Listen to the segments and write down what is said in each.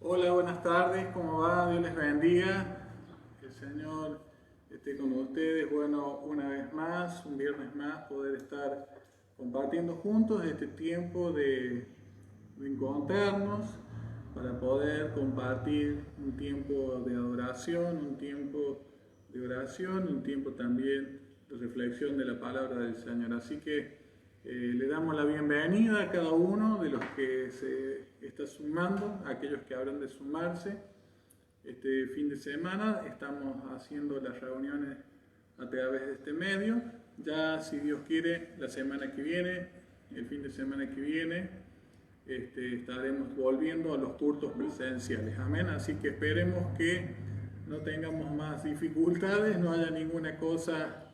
Hola, buenas tardes, ¿cómo va? Dios les bendiga. Que el Señor esté con ustedes. Bueno, una vez más, un viernes más, poder estar compartiendo juntos este tiempo de encontrarnos para poder compartir un tiempo de adoración, un tiempo de oración, un tiempo también de reflexión de la palabra del Señor. Así que le damos la bienvenida a cada uno de los que se está sumando, a aquellos que habrán de sumarse. Este fin de semana estamos haciendo las reuniones a través de este medio. Ya, si Dios quiere, la semana que viene, el fin de semana que viene, estaremos volviendo a los cultos presenciales. Amén. Así que esperemos que no tengamos más dificultades, no haya ninguna cosa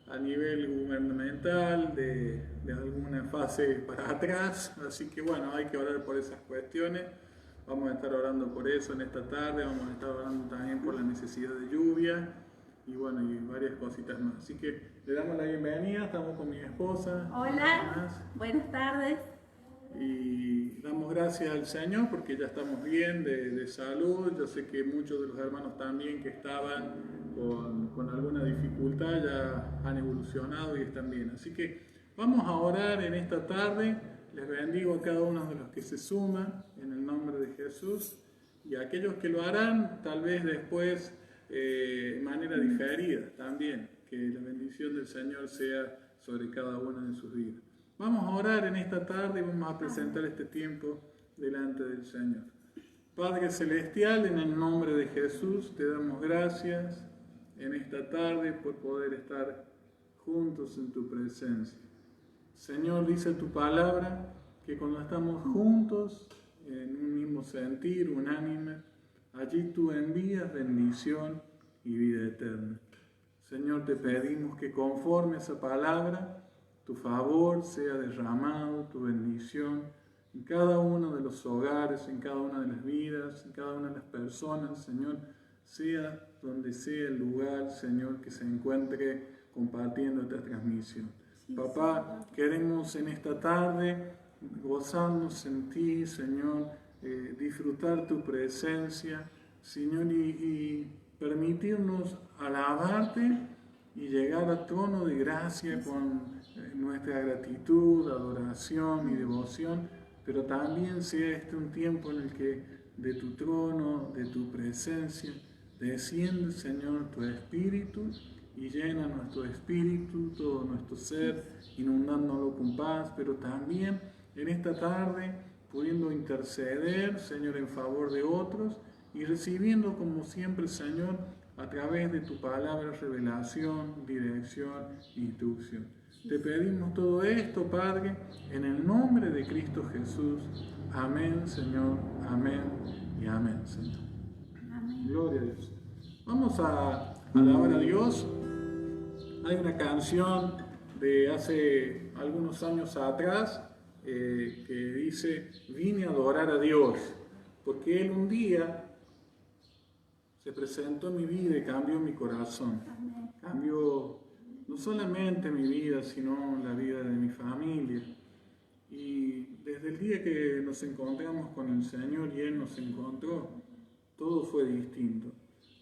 a nivel gubernamental, de alguna fase para atrás. Así que bueno, hay que orar por esas cuestiones. Vamos a estar orando por eso en esta tarde, vamos a estar orando también por la necesidad de lluvia y bueno, y varias cositas más. Así que le damos la bienvenida, estamos con mi esposa. Hola, buenas tardes. Y damos gracias al Señor porque ya estamos bien de salud. Yo sé que muchos de los hermanos también que estaban con alguna dificultad ya han evolucionado y están bien. Así que vamos a orar en esta tarde. Les bendigo a cada uno de los que se suman en el nombre de Jesús y a aquellos que lo harán tal vez después de manera diferida también. Que la bendición del Señor sea sobre cada una de sus vidas. Vamos a orar en esta tarde y vamos a presentar este tiempo delante del Señor. Padre Celestial, en el nombre de Jesús, te damos gracias en esta tarde por poder estar juntos en tu presencia. Señor, dice tu palabra que cuando estamos juntos en un mismo sentir, unánime, allí tú envías bendición y vida eterna. Señor, te pedimos que conforme a esa palabra, tu favor sea derramado, tu bendición en cada uno de los hogares, en cada una de las vidas, en cada una de las personas, Señor, sea donde sea el lugar, Señor, que se encuentre compartiendo esta transmisión. Papá, queremos en esta tarde gozarnos en ti, Señor, disfrutar tu presencia, Señor, y permitirnos alabarte y llegar al trono de gracia con nuestra gratitud, adoración y devoción, pero también sea este un tiempo en el que de tu trono, de tu presencia, desciende, Señor, tu Espíritu y llena nuestro espíritu, todo nuestro ser, inundándolo con paz, pero también en esta tarde pudiendo interceder, Señor, en favor de otros y recibiendo como siempre, Señor, a través de tu palabra, revelación, dirección e instrucción. Te pedimos todo esto, Padre, en el nombre de Cristo Jesús. Amén, Señor. Amén y amén, Señor. Amén. Gloria a Dios. Vamos a alabar a Dios. Hay una canción de hace algunos años atrás que dice: vine a adorar a Dios, porque Él un día se presentó en mi vida y cambió mi corazón. Cambió no solamente mi vida, sino la vida de mi familia. Y desde el día que nos encontramos con el Señor y Él nos encontró, todo fue distinto.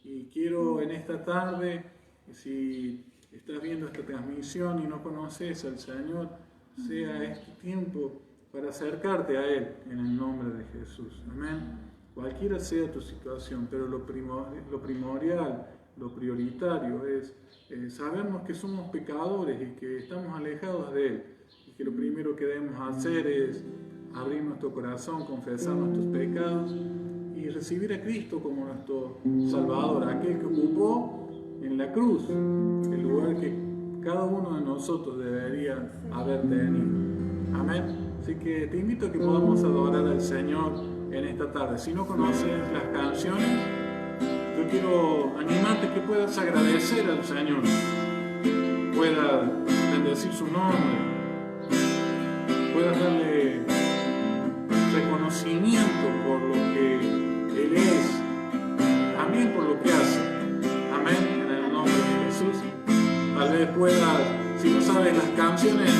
Y quiero en esta tarde, si estás viendo esta transmisión y no conoces al Señor, sea este tiempo para acercarte a Él en el nombre de Jesús. Amén. Cualquiera sea tu situación, pero lo primordial, lo prioritario es sabernos que somos pecadores y que estamos alejados de Él. Y que lo primero que debemos hacer es abrir nuestro corazón, confesar nuestros pecados y recibir a Cristo como nuestro Salvador, aquel que ocupó en la cruz el lugar que cada uno de nosotros debería haber tenido. Amén. Así que te invito a que podamos adorar al Señor en esta tarde. Si no conoces las canciones, yo quiero animarte que puedas agradecer al Señor, puedas bendecir su nombre, puedas darle reconocimiento por lo que Él es, también por lo que hace. Amén, en el nombre de Jesús. Tal vez puedas, si no sabes las canciones,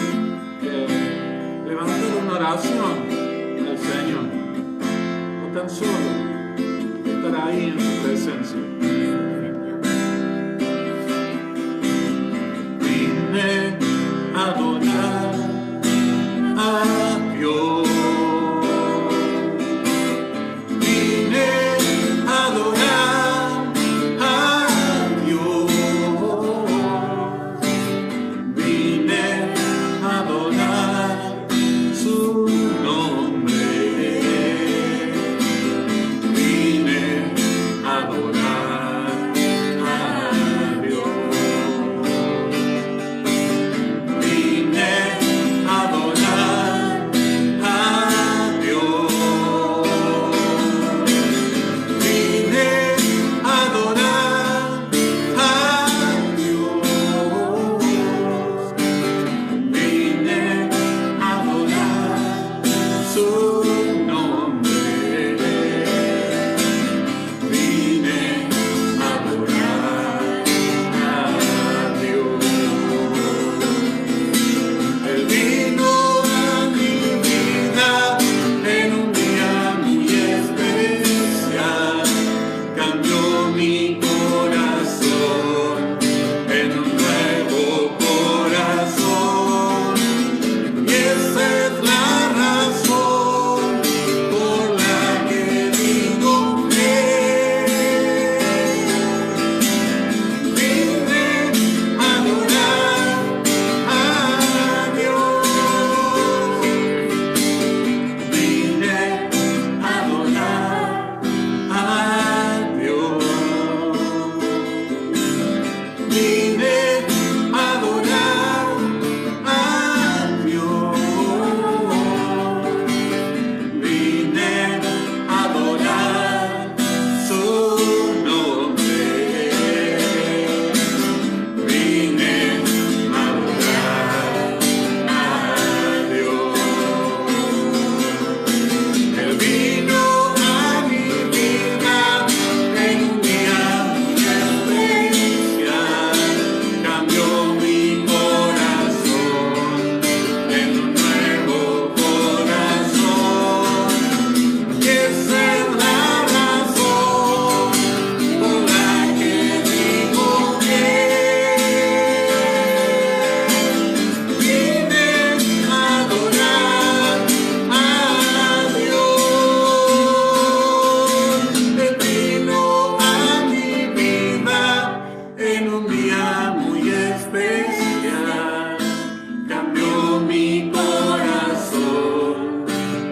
levantar una oración al Señor, o tan solo lugar ahí en su presencia. Vine a adorar a Dios. Vine a adorar a Dios. Vine a adorar su nombre. Vine a adorar a Dios. Vine a adorar a Dios. Vine a adorar a Dios. Vine a adorar su nombre. Vine a adorar a Dios. Él vino a mi vida en un día muy especial. Cambió mi corazón en un nuevo corazón. Y esa es la razón por la que digo que vine a adorar a Dios. Vine a adorar a Dios. Vine a adorar a Dios. Vine a adorar su nombre. Vine a adorar a Dios. Él vino a mi vida en un día muy especial. Cambió mi corazón en un nuevo corazón. Y esa es la razón por la que digo que vine a adorar a Dios. Él vino a mi vida en un día muy especial. Cambió mi corazón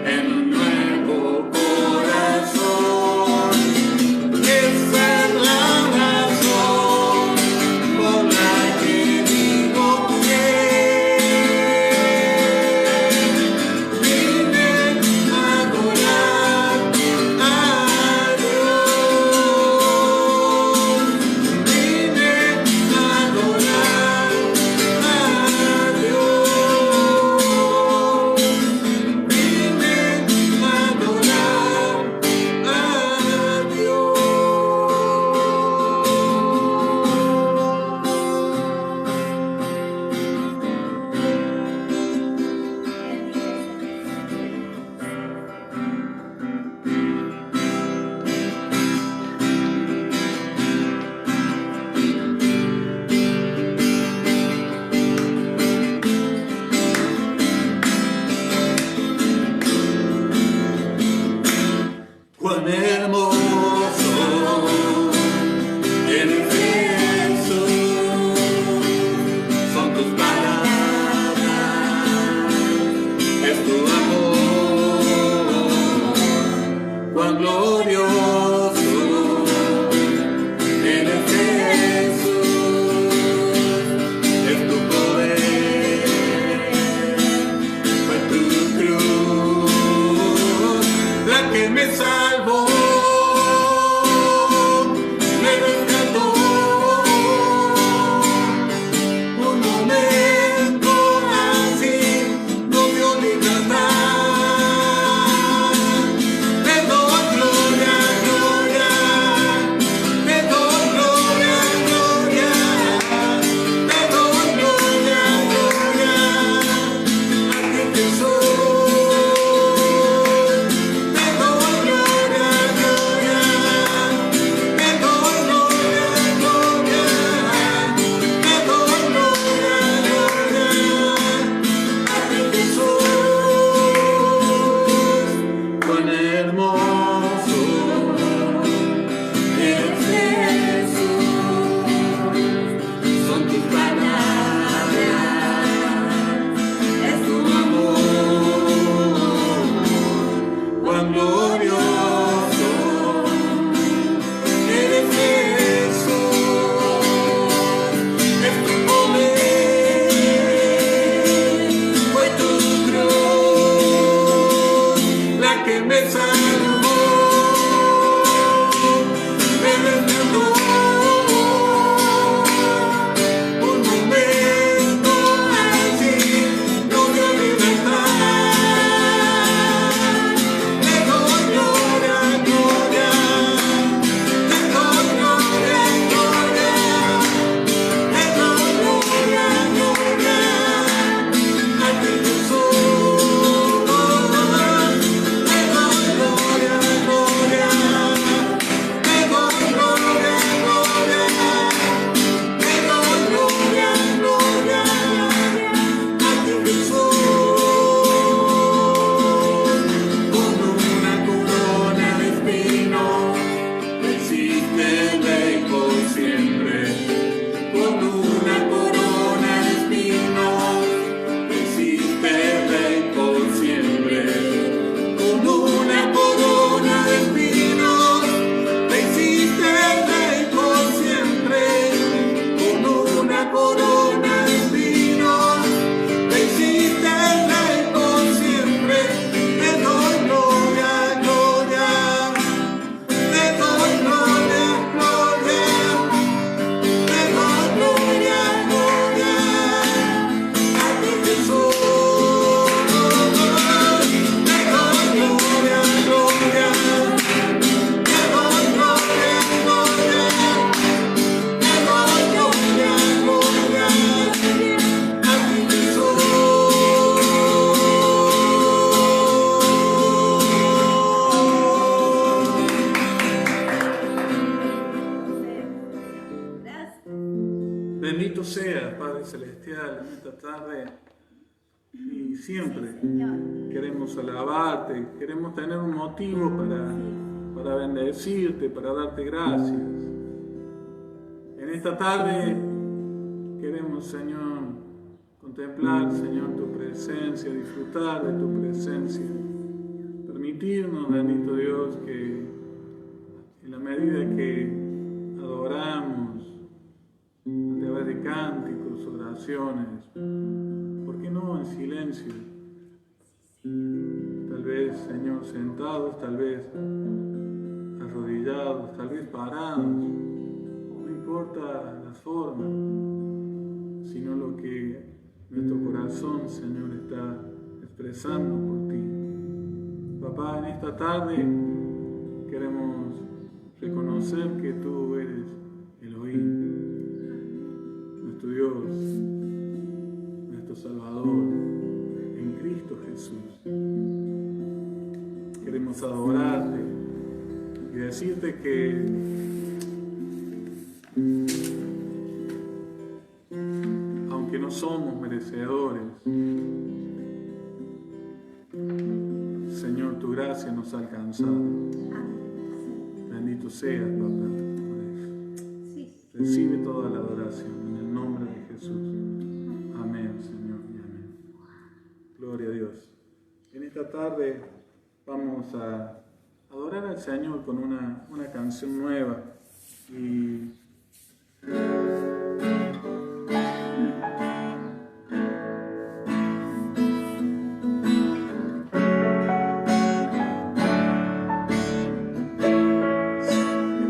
en un nuevo corazón. Y esa es la razón por la que digo que vine a adorar a Dios. Vine a adorar a Dios. Vine a adorar a Dios. Cuán hermoso eres, Jesús, son tus palabras, es tu amor. Cuán glorioso eres, Jesús, es tu poder. Fue tu cruz la que me salvó, me rescató. Un momento así no dio libertad. Te doy gloria, gloria. Te doy gloria, gloria. Te doy gloria, gloria. A ti Jesús. Te doy gloria. me salvó, me rescató. Un momento así no dio libertad. Le doy gloria, gloria, le doy gloria, gloria, le doy gloria, gloria a ti Jesús. Le doy gloria, gloria, le doy gloria, gloria, le doy gloria, gloria a ti Jesús. Con una corona de espinos existe el Rey por siempre. Con una corona de espinos existe el Rey por siempre. Con una corona de espinos existe el Rey por siempre. Con una corona de espinos existe el Rey por siempre. Le doy gloria, gloria, le doy gloria, gloria, le doy gloria, gloria a ti Jesús. Le doy gloria, gloria, le doy gloria, gloria, le doy gloria, gloria a ti Jesús. Gracias. Bendito seas, Padre Celestial, en esta tarde y siempre Señor. queremos alabarte, queremos tener un motivo para bendecirte, para darte gracias. En esta tarde queremos, Señor, contemplar, Señor, tu presencia, disfrutar de tu presencia. Permitirnos, bendito Dios, que en la medida que adoramos, a través de cánticos, oraciones, ¿por qué no en silencio? Tal vez, Señor, sentados, tal vez arrodillados, tal vez parados, no importa la forma, sino lo que nuestro corazón, Señor, está expresando por ti. Papá, en esta tarde queremos reconocer que tú eres Elohim, nuestro Dios, nuestro Salvador, en Cristo Jesús. Queremos adorarte y decirte que aunque no somos merecedores, Señor, tu gracia nos ha alcanzado. Bendito seas, papá, por eso. Sí. Recibe toda la adoración en el nombre de Jesús. Amén, Señor, y amén. Gloria a Dios. En esta tarde vamos a adorar al Señor con una canción nueva. Y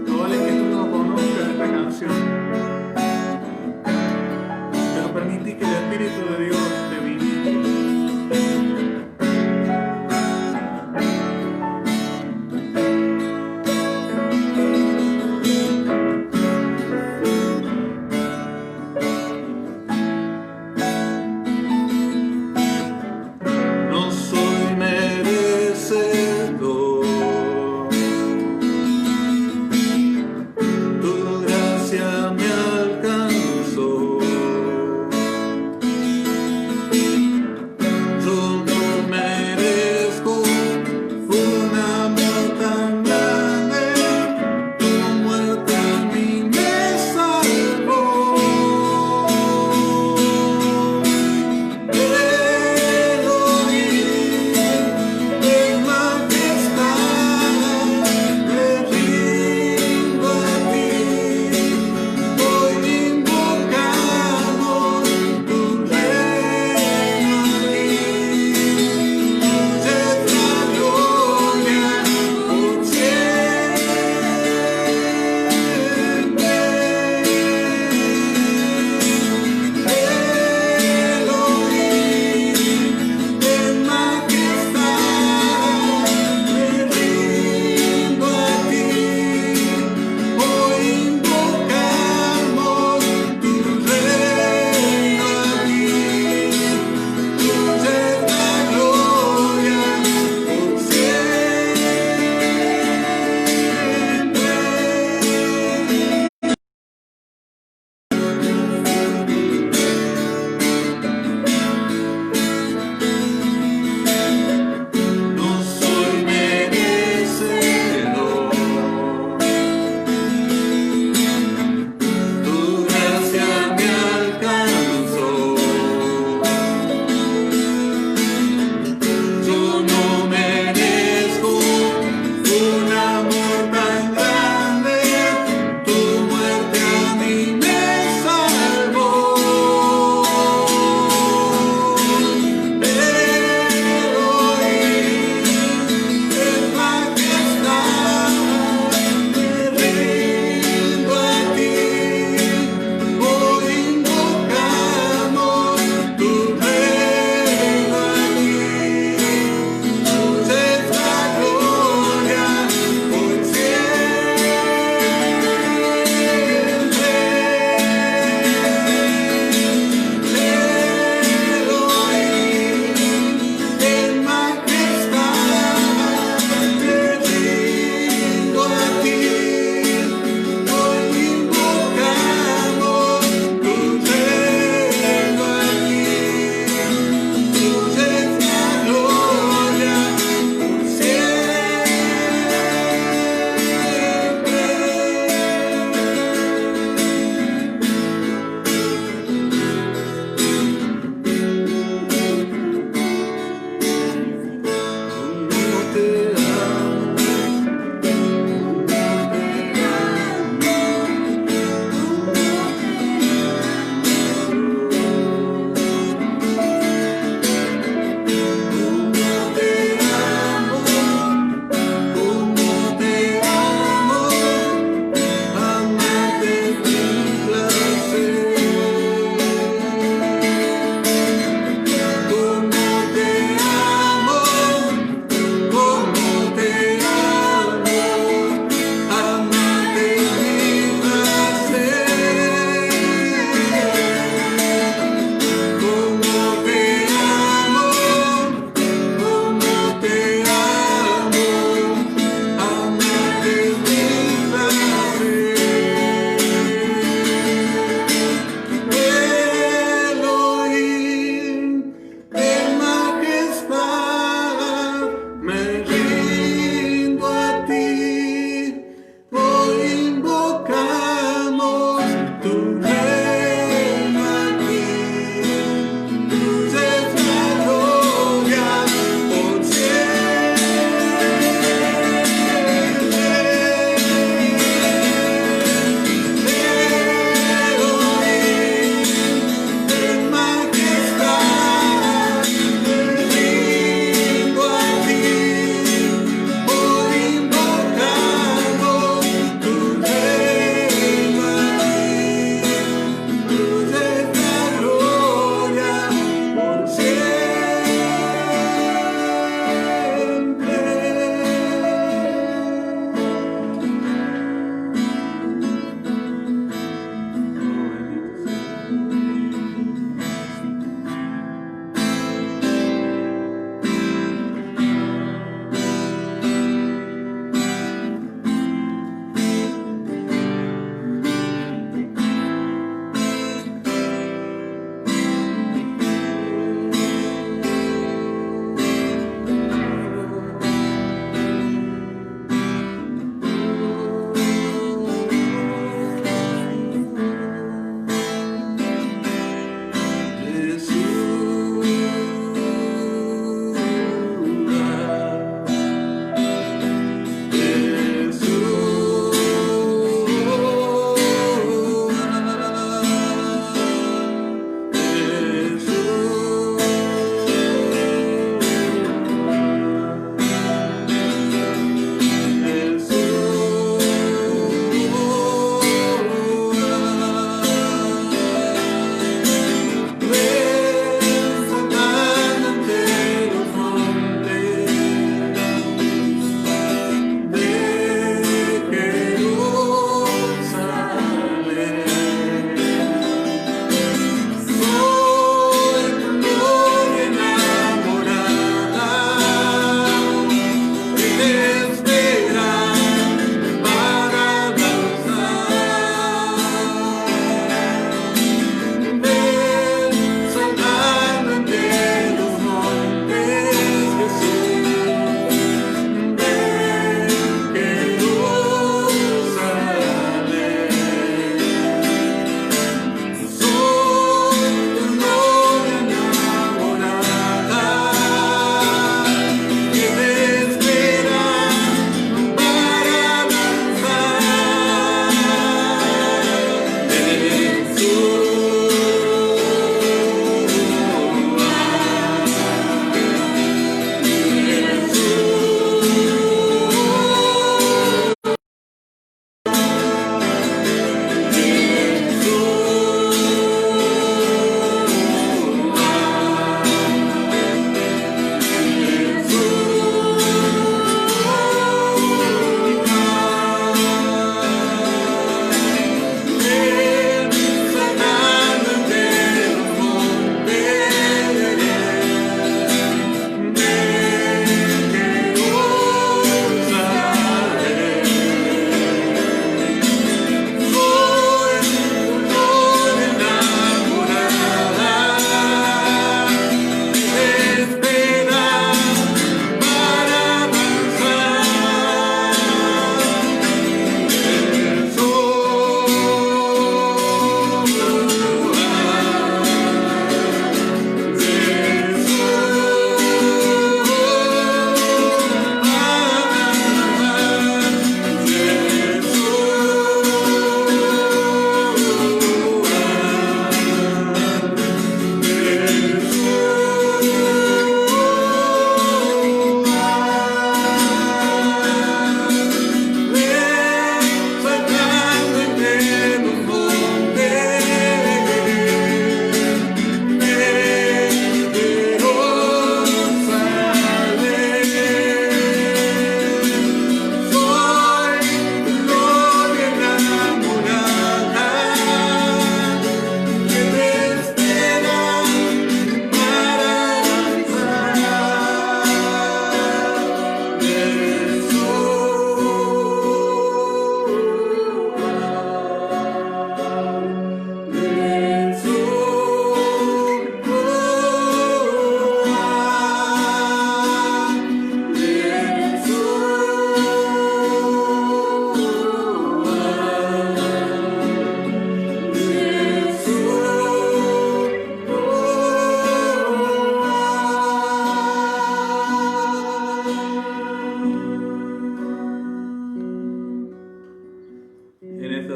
probable que tú no conozcas esta canción, pero permití que el Espíritu de Dios te visite.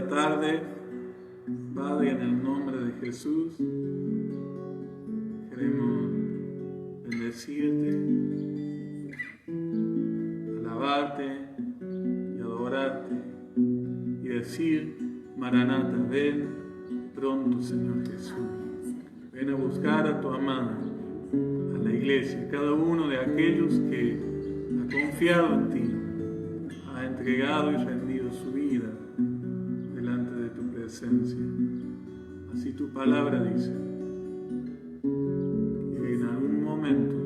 esta tarde, Padre, en el nombre de Jesús, queremos bendecirte, alabarte y adorarte y decir: Maranata, ven pronto, Señor Jesús. Ven a buscar a tu amada, a la iglesia, cada uno de aquellos que ha confiado en ti, ha entregado y rendido su vida delante de tu presencia. Así tu palabra dice que en algún momento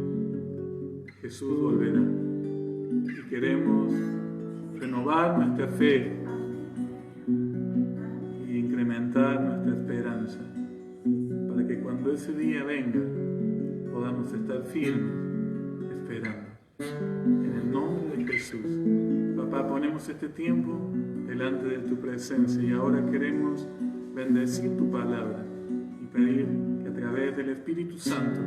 Jesús volverá y queremos renovar nuestra fe y incrementar nuestra esperanza para que cuando ese día venga podamos estar firmes esperando. En el nombre de Jesús, Papá, ponemos este tiempo delante de tu presencia y ahora queremos bendecir tu palabra y pedir que a través del Espíritu Santo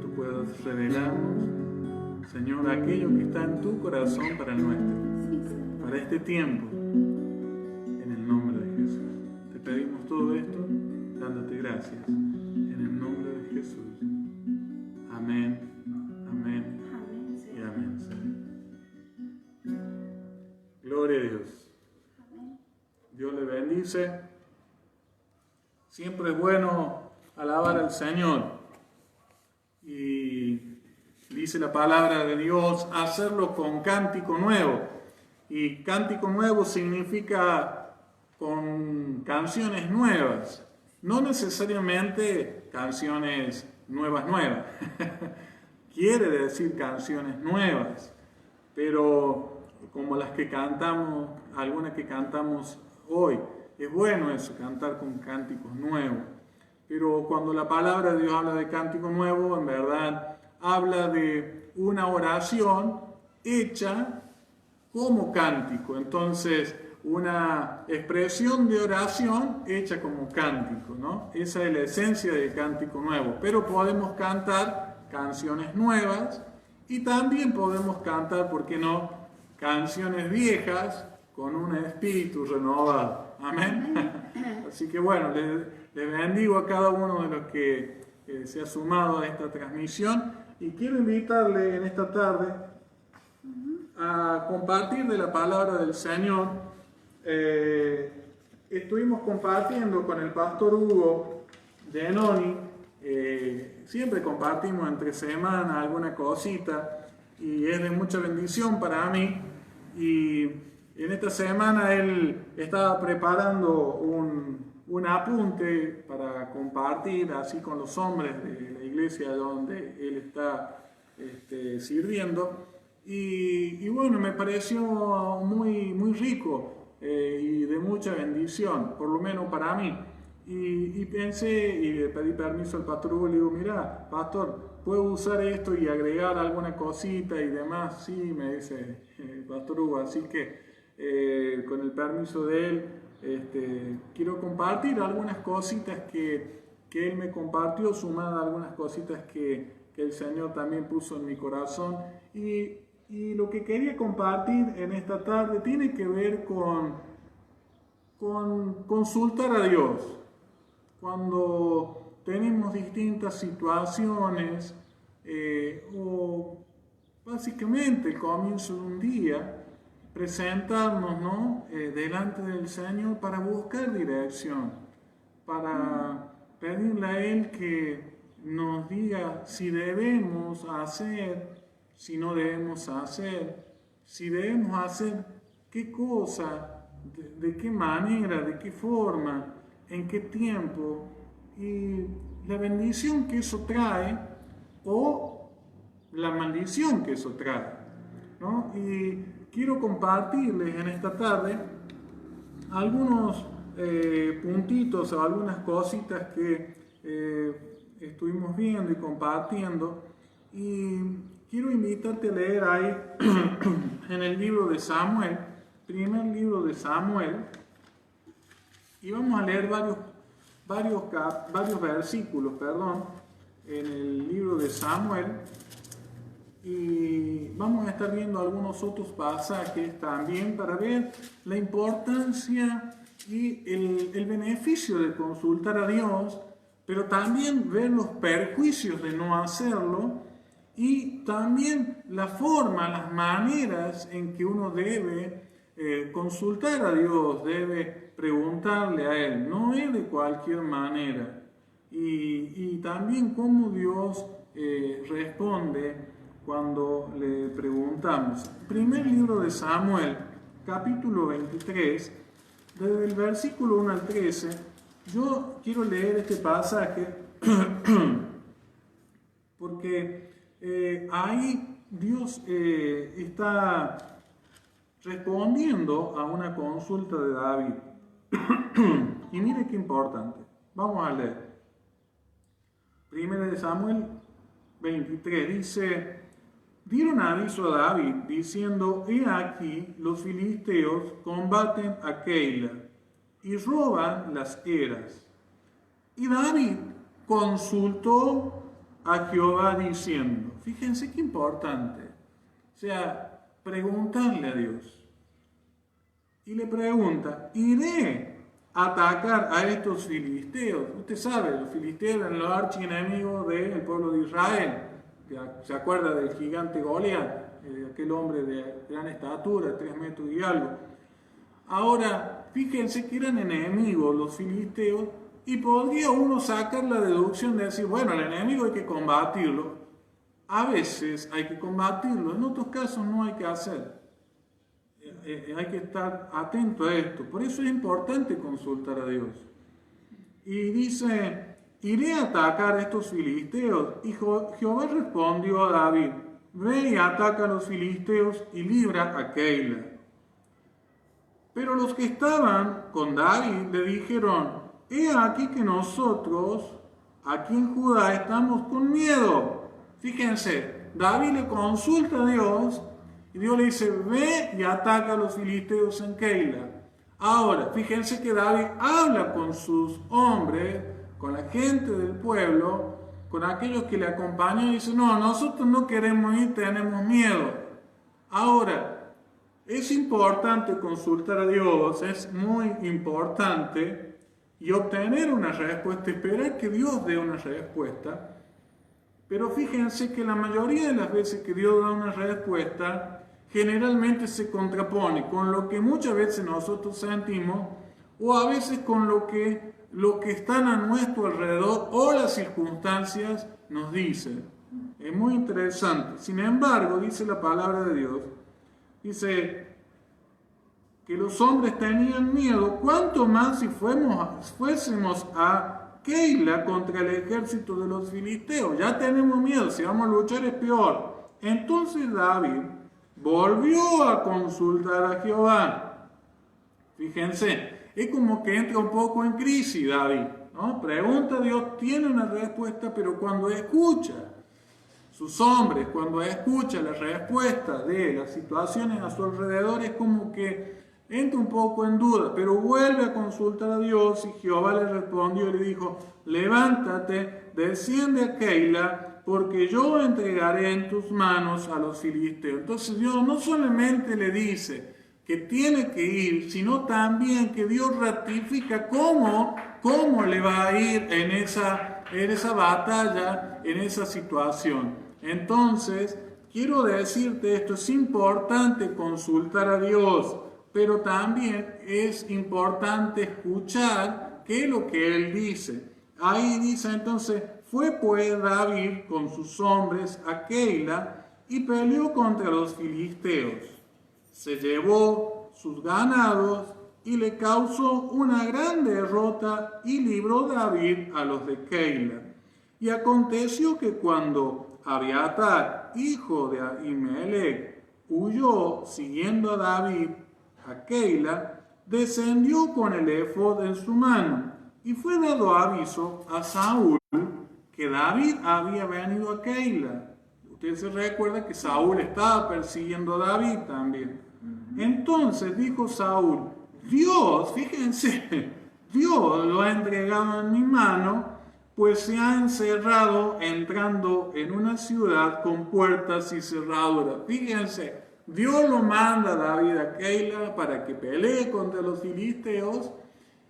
tú puedas revelarnos, Señor, aquello que está en tu corazón para el nuestro, para este tiempo, en el nombre de Jesús. Te pedimos todo esto dándote gracias, en el nombre de Jesús. Amén, amén y amén, Señor. Gloria a Dios. Dios le bendice. Siempre es bueno alabar al Señor. Y dice la palabra de Dios, hacerlo con cántico nuevo. Y cántico nuevo significa con canciones nuevas. No necesariamente canciones nuevas. Quiere decir canciones nuevas. Pero como las que cantamos, algunas que cantamos hoy. Es bueno eso, cantar con cánticos nuevos. Pero cuando la palabra de Dios habla de cántico nuevo, en verdad habla de una oración hecha como cántico. Entonces, una expresión de oración hecha como cántico, ¿no? Esa es la esencia del cántico nuevo. Pero podemos cantar canciones nuevas y también podemos cantar, ¿por qué no?, canciones viejas con un espíritu renovado. Amén. Así que bueno, les bendigo a cada uno de los que se ha sumado a esta transmisión y quiero invitarle en esta tarde a compartir de la palabra del Señor. Estuvimos compartiendo con el pastor Hugo de Enoni, siempre compartimos entre semanas alguna cosita y es de mucha bendición para mí. Y en esta semana él estaba preparando un apunte para compartir así con los hombres de la iglesia donde él está sirviendo. Y bueno, me pareció muy rico y de mucha bendición, por lo menos para mí. Y pensé y le pedí permiso al pastor Hugo, le digo: mira, pastor, ¿puedo usar esto y agregar alguna cosita y demás? Sí, me dice el pastor Hugo, así que con el permiso de él, quiero compartir algunas cositas que él me compartió, sumadas a algunas cositas que el Señor también puso en mi corazón. Y lo que quería compartir en esta tarde tiene que ver con consultar a Dios. Cuando tenemos distintas situaciones o básicamente el comienzo de un día, presentarnos, ¿no?, delante del Señor para buscar dirección, para pedirle a Él que nos diga si debemos hacer, si no debemos hacer, si debemos hacer qué cosa, de qué manera, de qué forma, en qué tiempo, y la bendición que eso trae o la maldición que eso trae, ¿no? Y quiero compartirles en esta tarde algunos puntitos o algunas cositas que estuvimos viendo y compartiendo, y quiero invitarte a leer ahí en el libro de Samuel, primer libro de Samuel, y vamos a leer varios versículos, en el libro de Samuel, y vamos a estar viendo algunos otros pasajes también para ver la importancia y el beneficio de consultar a Dios, pero también ver los perjuicios de no hacerlo y también la forma, las maneras en que uno debe consultar a Dios, debe preguntarle a Él, no es de cualquier manera. Y también cómo Dios responde cuando le preguntamos. Primer libro de Samuel, capítulo 23, desde el versículo 1 al 13, yo quiero leer este pasaje porque ahí Dios está respondiendo a una consulta de David. Y mire qué importante. Vamos a leer. Primera de Samuel 23 dice: dieron aviso a David diciendo: he aquí los filisteos combaten a Keila y roban las eras. Y David consultó a Jehová diciendo, fíjense qué importante, o sea, preguntarle a Dios. Y le pregunta: ¿iré a atacar a estos filisteos? Usted sabe, los filisteos eran los archienemigos del pueblo de Israel. ¿Se acuerda del gigante Goliat? Aquel hombre de gran estatura, 3 metros y algo. Ahora, fíjense que eran enemigos los filisteos y podría uno sacar la deducción de decir, bueno, el enemigo hay que combatirlo. A veces hay que combatirlo, en otros casos no hay que hacer. Hay que estar atento a esto. Por eso es importante consultar a Dios. Y dice: iré a atacar a estos filisteos. Y Jehová respondió a David: ve y ataca a los filisteos y libra a Keila. Pero los que estaban con David le dijeron: he aquí que nosotros aquí en Judá estamos con miedo. Fíjense, David le consulta a Dios y Dios le dice: ve y ataca a los filisteos en Keila. Ahora, fíjense que David habla con sus hombres, con la gente del pueblo, con aquellos que le acompañan y dice: no, nosotros no queremos ir, tenemos miedo. Ahora, es importante consultar a Dios, es muy importante, y obtener una respuesta, esperar que Dios dé una respuesta. Pero fíjense que la mayoría de las veces que Dios da una respuesta, generalmente se contrapone con lo que muchas veces nosotros sentimos, o a veces con lo que están a nuestro alrededor o las circunstancias nos dicen. Es muy interesante. Sin embargo, dice la palabra de Dios, dice que los hombres tenían miedo, cuánto más si fuésemos a Keila contra el ejército de los filisteos. Ya tenemos miedo, si vamos a luchar es peor. Entonces David volvió a consultar a Jehová. Fíjense, es como que entra un poco en crisis David, ¿no? Pregunta a Dios, tiene una respuesta, pero cuando escucha sus hombres, cuando escucha la respuesta de las situaciones a su alrededor, es como que entra un poco en duda, pero vuelve a consultar a Dios y Jehová le respondió y le dijo: levántate, desciende a Keila, porque yo entregaré en tus manos a los filisteos. Entonces Dios no solamente le dice que tiene que ir, sino también que Dios ratifica cómo le va a ir en esa batalla, en esa situación. Entonces, quiero decirte esto, es importante consultar a Dios, pero también es importante escuchar qué es lo que Él dice. Ahí dice entonces: fue pues David con sus hombres a Keila y peleó contra los filisteos. Se llevó sus ganados y le causó una gran derrota y libró David a los de Keila. Y aconteció que cuando Abiatar, hijo de Ahimelech, huyó siguiendo a David a Keila, descendió con el efod en su mano, y fue dado aviso a Saúl que David había venido a Keila. Usted se recuerda que Saúl estaba persiguiendo a David también. Entonces dijo Saúl: Dios, fíjense, Dios lo ha entregado en mi mano, pues se ha encerrado entrando en una ciudad con puertas y cerraduras. Fíjense, Dios lo manda a David a Keila para que pelee contra los filisteos,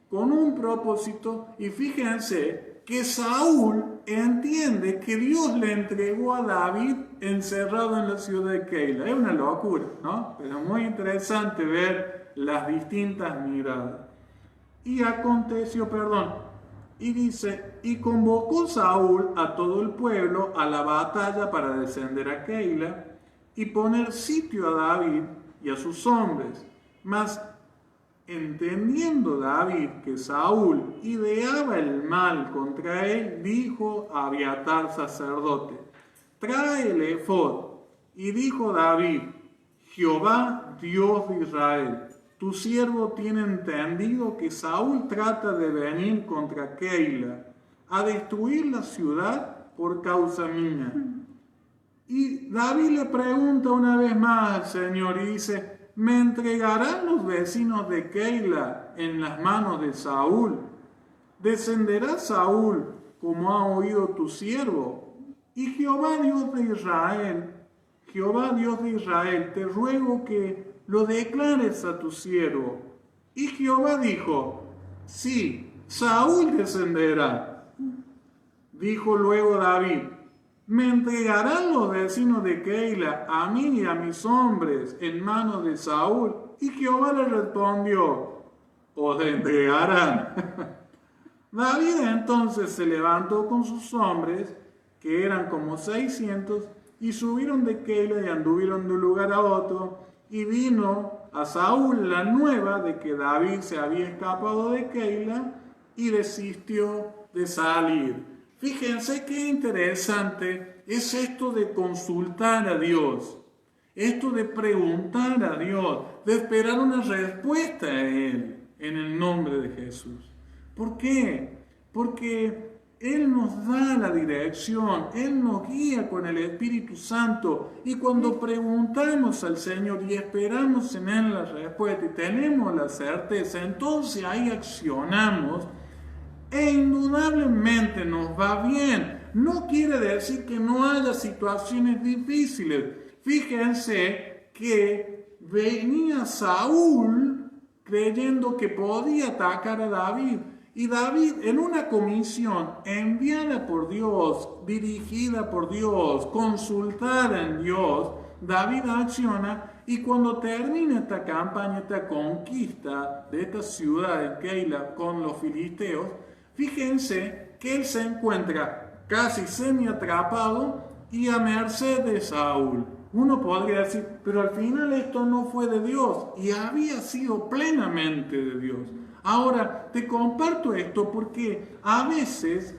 con un propósito, y fíjense que Saúl entiende que Dios le entregó a David encerrado en la ciudad de Keila. Es una locura, ¿no? Pero es muy interesante ver las distintas miradas. Y aconteció, y dice, y convocó Saúl a todo el pueblo a la batalla para descender a Keila y poner sitio a David y a sus hombres. Mas entendiendo David que Saúl ideaba el mal contra él, dijo a Abiatar sacerdote, trae el efod. Y dijo David, Jehová Dios de Israel, tu siervo tiene entendido que Saúl trata de venir contra Keila, a destruir la ciudad por causa mía. Y David le pregunta una vez más al Señor y dice, ¿me entregarán los vecinos de Keila en las manos de Saúl? ¿Descenderá Saúl como ha oído tu siervo? Y Jehová Dios de Israel, te ruego que lo declares a tu siervo. Y Jehová dijo, sí, Saúl descenderá. Dijo luego David, ¿me entregarán los vecinos de Keila a mí y a mis hombres en manos de Saúl? Y Jehová le respondió, os entregarán. David entonces se levantó con sus hombres, que eran como 600, y subieron de Keila y anduvieron de un lugar a otro, y vino a Saúl la nueva de que David se había escapado de Keila y desistió de salir. Fíjense qué interesante es esto de consultar a Dios, esto de preguntar a Dios, de esperar una respuesta a Él en el nombre de Jesús. ¿Por qué? Porque Él nos da la dirección, Él nos guía con el Espíritu Santo, y cuando preguntamos al Señor y esperamos en Él la respuesta y tenemos la certeza, entonces ahí accionamos e indudablemente nos va bien. No quiere decir que no haya situaciones difíciles. Fíjense que venía Saúl creyendo que podía atacar a David. Y David, en una comisión enviada por Dios, dirigida por Dios, consultada en Dios, David acciona, y cuando termina esta campaña, esta conquista de esta ciudad de Keila con los filisteos, fíjense que él se encuentra casi semi-atrapado y a merced de Saúl. Uno podría decir, pero al final esto no fue de Dios, y había sido plenamente de Dios. Ahora, te comparto esto porque a veces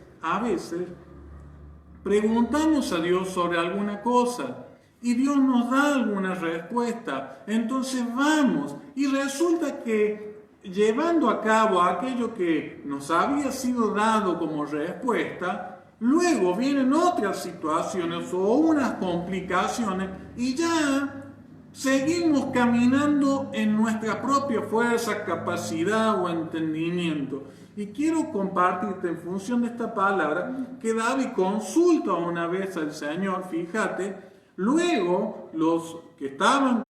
preguntamos a Dios sobre alguna cosa y Dios nos da alguna respuesta. Entonces vamos, y resulta que llevando a cabo aquello que nos había sido dado como respuesta, luego vienen otras situaciones o unas complicaciones y ya seguimos caminando en nuestra propia fuerza, capacidad o entendimiento. Y quiero compartirte en función de esta palabra que David consulta una vez al Señor, fíjate, luego los que estaban,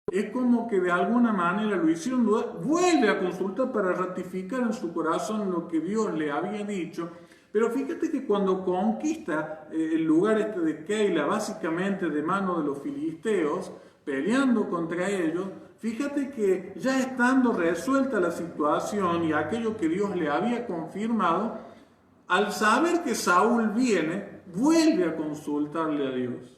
es como que de alguna manera lo hicieron dudar, vuelve a consultar para ratificar en su corazón lo que Dios le había dicho. Pero fíjate que cuando conquista el lugar este de Keila, básicamente de mano de los filisteos, peleando contra ellos, fíjate que ya estando resuelta la situación y aquello que Dios le había confirmado, al saber que Saúl viene, vuelve a consultarle a Dios.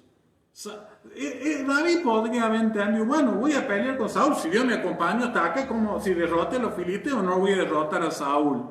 David podría haber entendido, bueno, voy a pelear con Saúl, si Dios me acompaña hasta acá, como si derrote a los filisteos, no voy a derrotar a Saúl.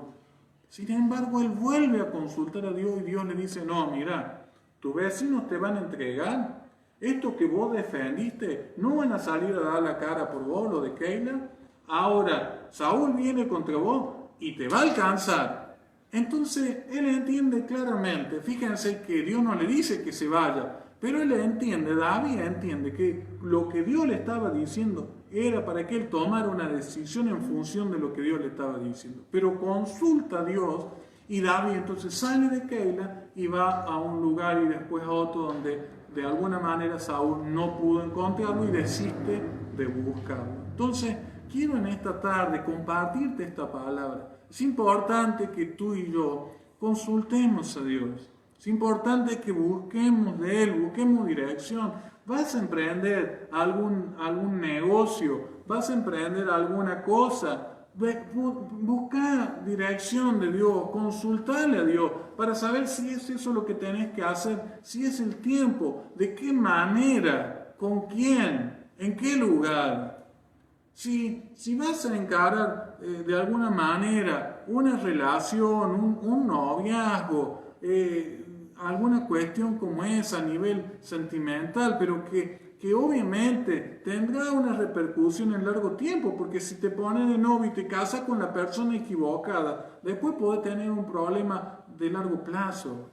Sin embargo, él vuelve a consultar a Dios y Dios le dice, no, mira, tus vecinos te van a entregar. Esto que vos defendiste, no van a salir a dar la cara por vos, lo de Keila. Ahora, Saúl viene contra vos y te va a alcanzar. Entonces, él entiende claramente, fíjense que Dios no le dice que se vaya, pero él entiende, David entiende que lo que Dios le estaba diciendo era para que él tomara una decisión en función de lo que Dios le estaba diciendo. Pero consulta a Dios y David entonces sale de Keila y va a un lugar y después a otro donde de alguna manera Saúl no pudo encontrarlo y desiste de buscarlo. Entonces quiero en esta tarde compartirte esta palabra. Es importante que tú y yo consultemos a Dios. Es importante que busquemos de Él, busquemos dirección. ¿Vas a emprender algún negocio? ¿Vas a emprender alguna cosa? Busca dirección de Dios, consultarle a Dios para saber si es eso lo que tenés que hacer, si es el tiempo, de qué manera, con quién, en qué lugar. Si vas a encarar de alguna manera una relación, un noviazgo, alguna cuestión como esa a nivel sentimental, pero que obviamente tendrá una repercusión en largo tiempo, porque si te pones de novio y te casas con la persona equivocada, después podés tener un problema de largo plazo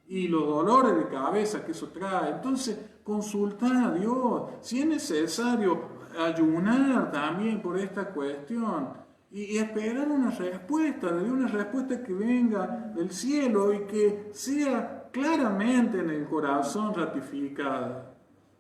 y los dolores de cabeza que eso trae. Entonces, consultar a Dios, si es necesario ayunar también por esta cuestión y esperar una respuesta, de una respuesta que venga del cielo y que sea claramente en el corazón ratificada.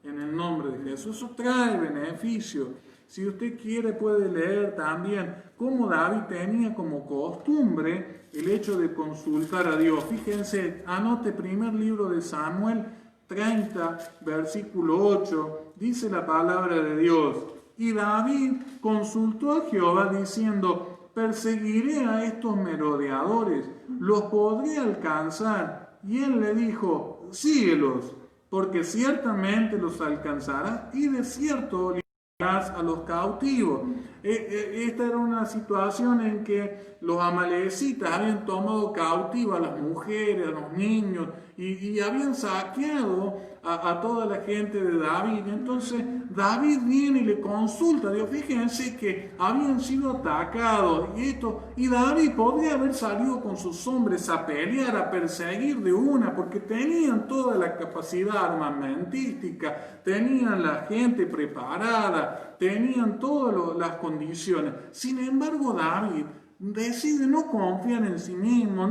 En el nombre de Jesús, eso trae beneficio. Si usted quiere puede leer también cómo David tenía como costumbre el hecho de consultar a Dios. Fíjense, anote primer libro de Samuel 30, versículo 8, dice la palabra de Dios. Y David consultó a Jehová diciendo, perseguiré a estos merodeadores, los podré alcanzar. Y él le dijo, síguelos, porque ciertamente los alcanzarás y de cierto librarás a los cautivos. Esta era una situación en que los amalecitas habían tomado cautiva a las mujeres, a los niños y habían saqueado a toda la gente de David. Entonces David viene y le consulta a Dios. Fíjense que habían sido atacados y David podría haber salido con sus hombres a pelear, a perseguir de una, porque tenían toda la capacidad armamentística, tenían la gente preparada, tenían todas las condiciones. Sin embargo, David decide no confiar en sí mismo,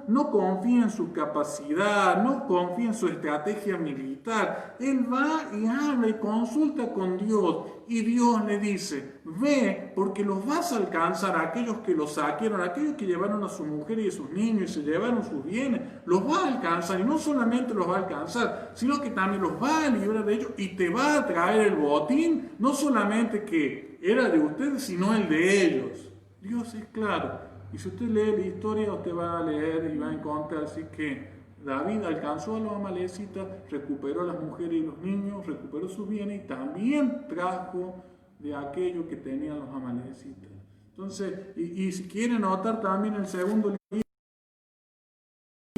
no confía en su capacidad, no confía en su estrategia militar. Él va y habla y consulta con Dios y Dios le dice, ve porque los vas a alcanzar a aquellos que los saquearon, a aquellos que llevaron a su mujer y a sus niños y se llevaron sus bienes, los va a alcanzar y no solamente los va a alcanzar, sino que también los va a librar de ellos y te va a traer el botín, no solamente que era de ustedes, sino el de ellos. Dios es claro. Y si usted lee la historia, usted va a leer y va a encontrar así que David alcanzó a los amalecitas, recuperó a las mujeres y los niños, recuperó sus bienes y también trajo de aquello que tenían los amalecitas. Entonces, y si quieren notar también el segundo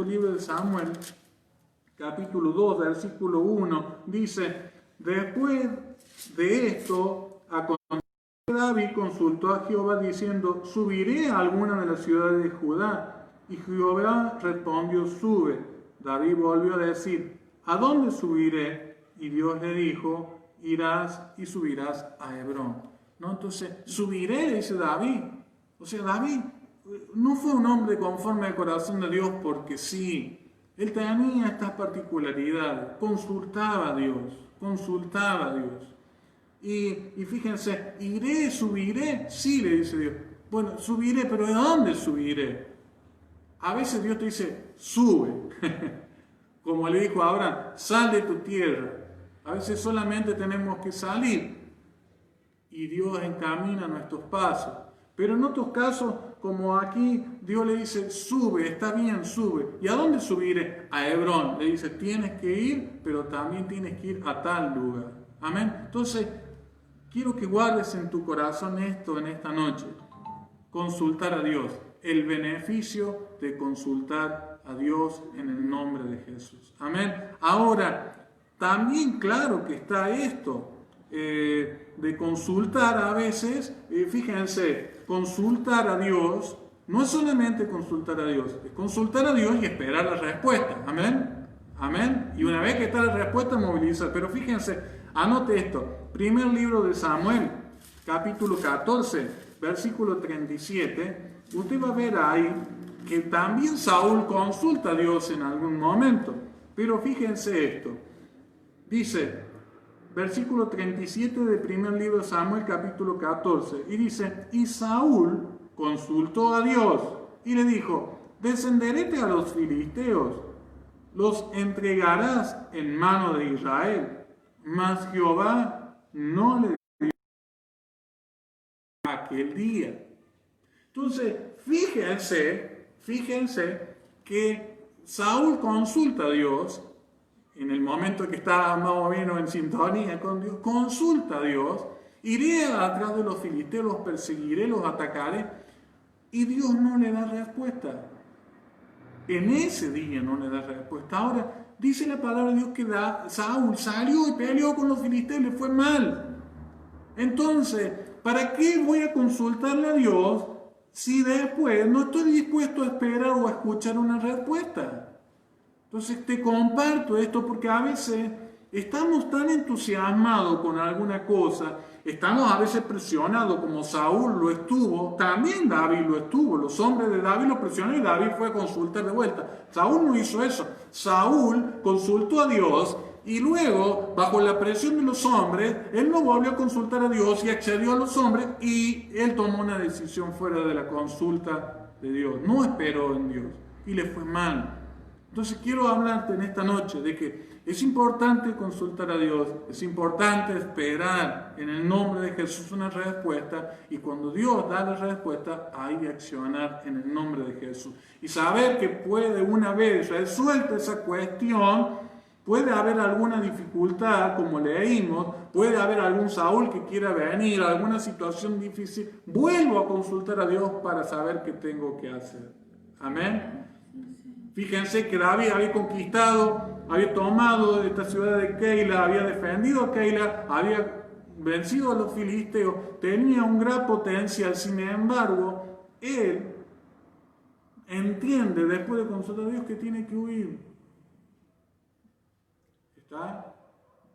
libro de Samuel, capítulo 2, versículo 1, dice, después de esto, David consultó a Jehová diciendo, ¿subiré a alguna de las ciudades de Judá? Y Jehová respondió, sube. David volvió a decir, ¿a dónde subiré? Y Dios le dijo, irás y subirás a Hebrón. ¿No? Entonces, subiré, dice David. O sea, David no fue un hombre conforme al corazón de Dios porque sí. Él tenía estas particularidades. Consultaba a Dios. Y fíjense, iré, subiré, sí, le dice Dios. Bueno, subiré, pero ¿de dónde subiré? A veces Dios te dice, sube. Como le dijo a Abraham, sal de tu tierra. A veces solamente tenemos que salir y Dios encamina nuestros pasos. Pero en otros casos, como aquí, Dios le dice, sube, está bien, sube. ¿Y a dónde subiré? A Hebrón. Le dice, tienes que ir, pero también tienes que ir a tal lugar. Amén. Entonces, quiero que guardes en tu corazón esto en esta noche. Consultar a Dios. El beneficio de consultar a Dios en el nombre de Jesús. Amén. Ahora, también claro que está esto de consultar a veces. Fíjense, consultar a Dios no es solamente consultar a Dios. Es consultar a Dios y esperar la respuesta. Amén. Amén. Y una vez que está la respuesta, movilizar. Pero fíjense, anote esto. Primer libro de Samuel, capítulo 14, versículo 37. Usted va a ver ahí que también Saúl consulta a Dios en algún momento. Pero fíjense esto. Dice, versículo 37 del primer libro de Samuel, capítulo 14, y dice, y Saúl consultó a Dios y le dijo, descenderete a los filisteos, los entregarás en mano de Israel, mas Jehová no le dio aquel día. Entonces, fíjense que Saúl consulta a Dios, en el momento que está más o menos en sintonía con Dios, consulta a Dios, iré atrás de los filisteos, los perseguiré, los atacaré, y Dios no le da respuesta. En ese día no le da respuesta. Ahora, dice la palabra de Dios que Saúl salió y peleó con los filisteos, le fue mal. Entonces, ¿para qué voy a consultarle a Dios si después no estoy dispuesto a esperar o a escuchar una respuesta? Entonces te comparto esto porque a veces estamos tan entusiasmados con alguna cosa, estamos a veces presionados como Saúl lo estuvo, también David lo estuvo, los hombres de David lo presionaron y David fue a consultar de vuelta. Saúl no hizo eso, Saúl consultó a Dios y luego, bajo la presión de los hombres, él no volvió a consultar a Dios y accedió a los hombres y él tomó una decisión fuera de la consulta de Dios, no esperó en Dios y le fue mal. Entonces quiero hablarte en esta noche de que es importante consultar a Dios, es importante esperar en el nombre de Jesús una respuesta y cuando Dios da la respuesta hay que accionar en el nombre de Jesús. Y saber que puede una vez resuelta esa cuestión, puede haber alguna dificultad como leímos, puede haber algún Saúl que quiera venir, alguna situación difícil, vuelvo a consultar a Dios para saber qué tengo que hacer. Amén. Fíjense que David había conquistado, había tomado esta ciudad de Keila, había defendido a Keila, había vencido a los filisteos, tenía un gran potencial. Sin embargo, él entiende después de consultar a Dios que tiene que huir. ¿Está?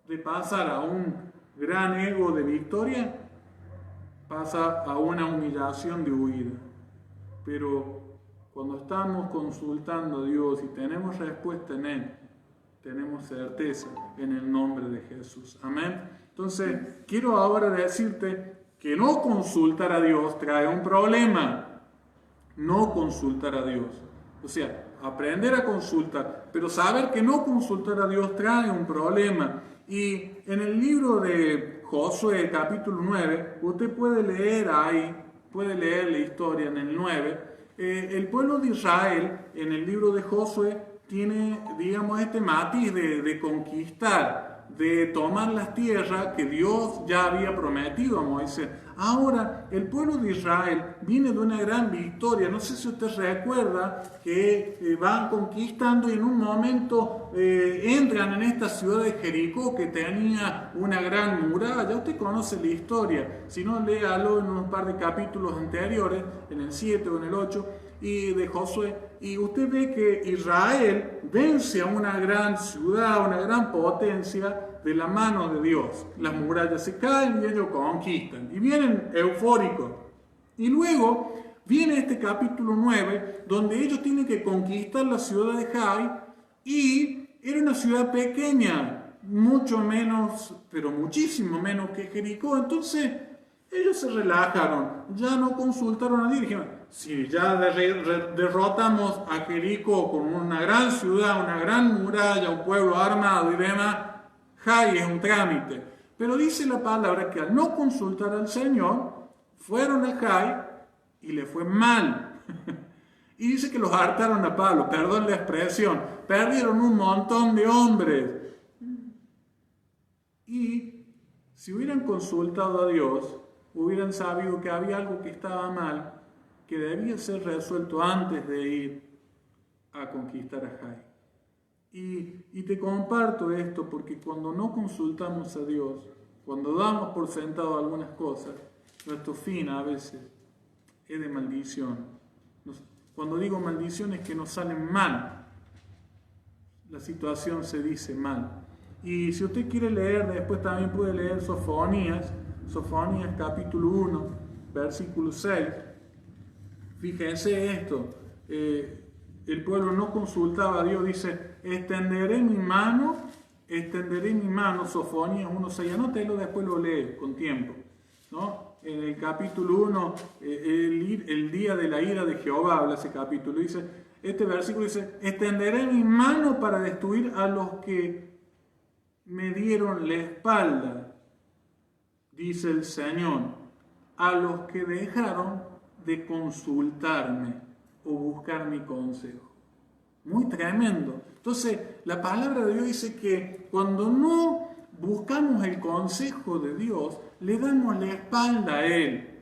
De pasar a un gran ego de victoria, pasa a una humillación de huida. Pero cuando estamos consultando a Dios y tenemos respuesta en Él, tenemos certeza en el nombre de Jesús. Amén. Entonces, quiero ahora decirte que no consultar a Dios trae un problema. No consultar a Dios. O sea, aprender a consultar, pero saber que no consultar a Dios trae un problema. Y en el libro de Josué, capítulo 9, usted puede leer ahí, puede leer la historia en el 9. El pueblo de Israel, en el libro de Josué, tiene, digamos, este matiz de conquistar, de tomar las tierras que Dios ya había prometido a Moisés. Ahora, el pueblo de Israel viene de una gran victoria. No sé si usted recuerda que van conquistando y en un momento entran en esta ciudad de Jericó que tenía una gran muralla. Usted conoce la historia. Si no, léalo en un par de capítulos anteriores, en el 7 o en el 8, y de Josué, y usted ve que Israel vence a una gran ciudad, una gran potencia de la mano de Dios. Las murallas se caen y ellos conquistan y vienen eufóricos. Y luego viene este capítulo 9 donde ellos tienen que conquistar la ciudad de Jai, y era una ciudad pequeña, mucho menos, pero muchísimo menos que Jericó. Entonces ellos se relajaron, ya no consultaron a Dios, dijeron, si ya derrotamos a Jericó con una gran ciudad, una gran muralla, un pueblo armado y demás, Jai es un trámite. Pero dice la palabra que al no consultar al Señor, fueron a Jai y le fue mal. Y dice que los hartaron a palo, perdón la expresión, perdieron un montón de hombres. Y si hubieran consultado a Dios, hubieran sabido que había algo que estaba mal, que debía ser resuelto antes de ir a conquistar a Jai. Y te comparto esto porque cuando no consultamos a Dios, cuando damos por sentado algunas cosas, nuestro fin a veces es de maldición. Cuando digo maldición es que nos salen mal. La situación se dice mal. Y si usted quiere leer, después también puede leer Sofonías capítulo 1, versículo 6. Fíjense esto, el pueblo no consultaba a Dios, dice, extenderé mi mano extenderé mi mano, Sofonías 1:6, anótelo, después lo lee con tiempo, ¿no? En el capítulo 1, el día de la ira de Jehová, habla ese capítulo, este versículo dice, extenderé mi mano para destruir a los que me dieron la espalda, dice el Señor, a los que dejaron de consultarme o buscar mi consejo. Muy tremendo. Entonces, la palabra de Dios dice que cuando no buscamos el consejo de Dios, le damos la espalda a Él.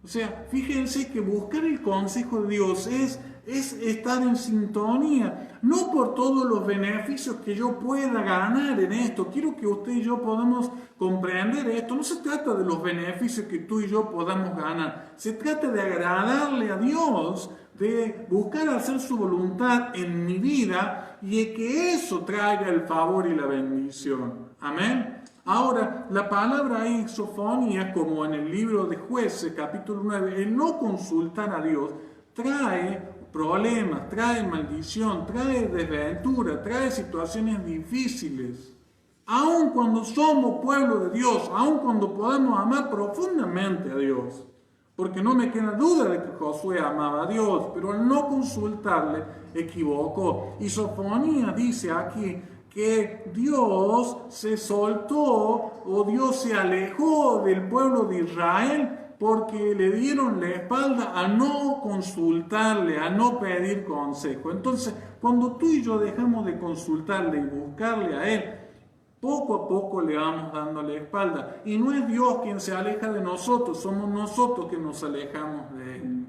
O sea, fíjense que buscar el consejo de Dios es estar en sintonía, no por todos los beneficios que yo pueda ganar en esto. Quiero que usted y yo podamos comprender esto. No se trata de los beneficios que tú y yo podamos ganar. Se trata de agradarle a Dios, de buscar hacer su voluntad en mi vida y de que eso traiga el favor y la bendición. Amén. Ahora, la palabra ahí, Sofonías, como en el libro de Jueces, capítulo 9, el no consultar a Dios trae problemas, trae maldición, trae desventura, trae situaciones difíciles. Aun cuando somos pueblo de Dios, aun cuando podemos amar profundamente a Dios. Porque no me queda duda de que Josué amaba a Dios, pero al no consultarle, equivocó. Y Sofonías dice aquí que Dios se soltó o Dios se alejó del pueblo de Israel porque le dieron la espalda a no consultarle, a no pedir consejo. Entonces, cuando tú y yo dejamos de consultarle y buscarle a Él, poco a poco le vamos dando la espalda. Y no es Dios quien se aleja de nosotros, somos nosotros que nos alejamos de Él.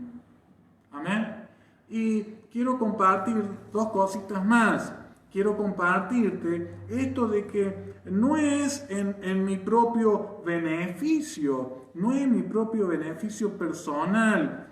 Amén. Y quiero compartir dos cositas más. Quiero compartirte esto de que no es en mi propio beneficio, no es mi propio beneficio personal.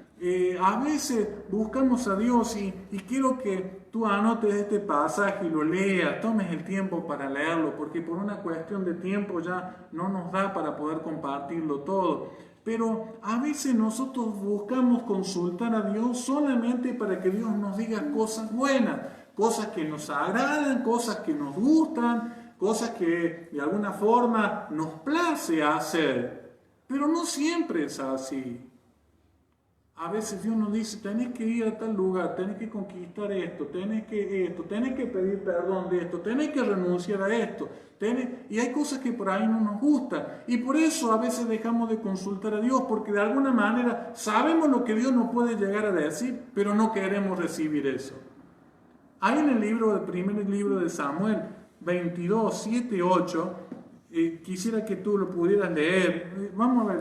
A veces buscamos a Dios y quiero que tú anotes este pasaje y lo leas, tomes el tiempo para leerlo, porque por una cuestión de tiempo ya no nos da para poder compartirlo todo. Pero a veces nosotros buscamos consultar a Dios solamente para que Dios nos diga cosas buenas, cosas que nos agradan, cosas que nos gustan, cosas que de alguna forma nos place hacer. Pero no siempre es así. A veces Dios nos dice, tenés que ir a tal lugar, tenés que conquistar esto, tenés que pedir perdón de esto, tenés que renunciar a esto. Y hay cosas que por ahí no nos gustan. Y por eso a veces dejamos de consultar a Dios, porque de alguna manera sabemos lo que Dios nos puede llegar a decir, pero no queremos recibir eso. Hay en el primer libro de Samuel, 22, 7, 8, quisiera que tú lo pudieras leer.